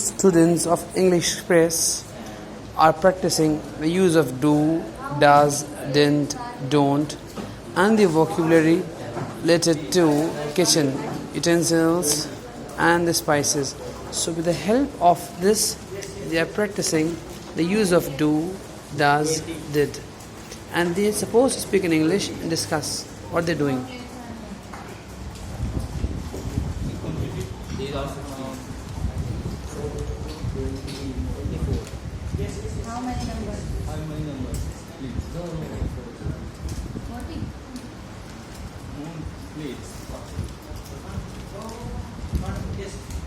students of English Express are practicing the use of do, does, didn't, don't, and the vocabulary related to kitchen utensils and the spices. So with the help of this, they are practicing the use of do, does, did, and they are supposed to speak in English and discuss what they're doing. How many numbers? How many numbers? Please. 40. Please.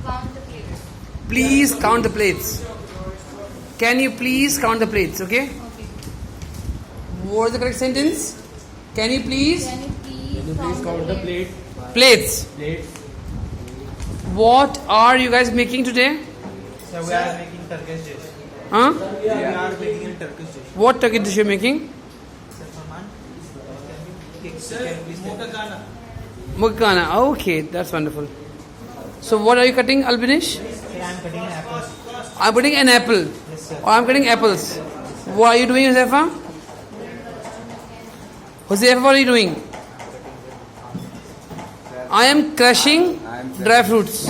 Count the plates. Please count the plates. Can you please count the plates? Okay. Okay. What is the correct sentence? Can you please? Can you Can you please please count the plate? Plates. Plates. What are you guys making today? So we are making Turkish dish. Huh? We are making a Turkish dish. What turkey dish you making? Sir, Farman, can we start? Mukana. Okay, that's wonderful. So what are you cutting, Albinish? Sir, I am cutting an apple. I'm putting an apple. Yes, sir. Or I'm cutting apples. What are you doing, Josefa? Josefa, what are you doing? I am crushing dry fruits.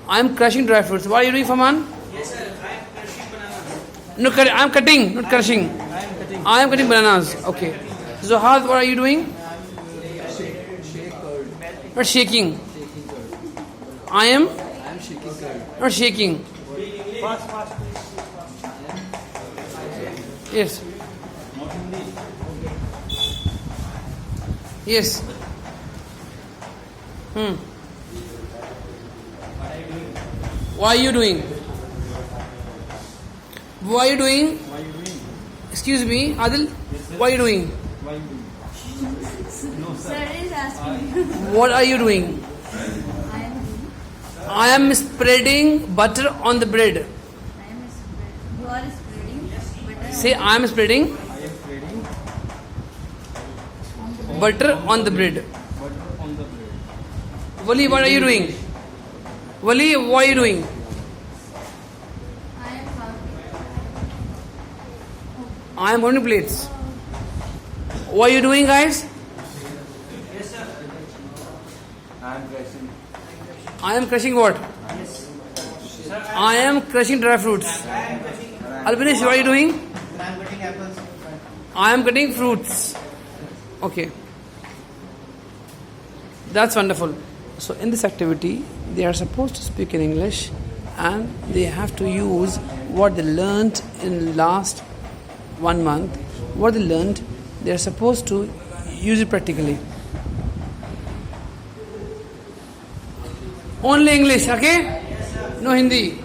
I am crushing dry fruits. What are you doing, Faman? Yes, sir. I am crushing bananas. No, I am cutting, not crushing. I am cutting. I am cutting bananas. Okay. Zohar, what are you doing? Not shaking. I am not shaking. Fast, fast. Yes. Yes. What are you doing? What are you doing? Why you doing? Excuse me, Adil. What are you doing? Why you doing? No, sir. Sir is asking. What are you doing? I am doing. I am spreading butter on the bread. I am spreading. You are spreading. Butter Say, I am spreading I am spreading butter on the bread. butter on the bread. Wali, what are you doing? Wali, what are you doing? I am counting. I am holding plates. What are you doing, guys? Yes, sir. I am pressing. I am crushing what? I am crushing dry fruits. Albinish, what are you doing? I am cutting apples. I am cutting fruits. Okay. That's wonderful. So in this activity, they are supposed to speak in English and they have to use what they learned in last 1 month. What they learned, they are supposed to use it practically. Only English, okay? No Hindi.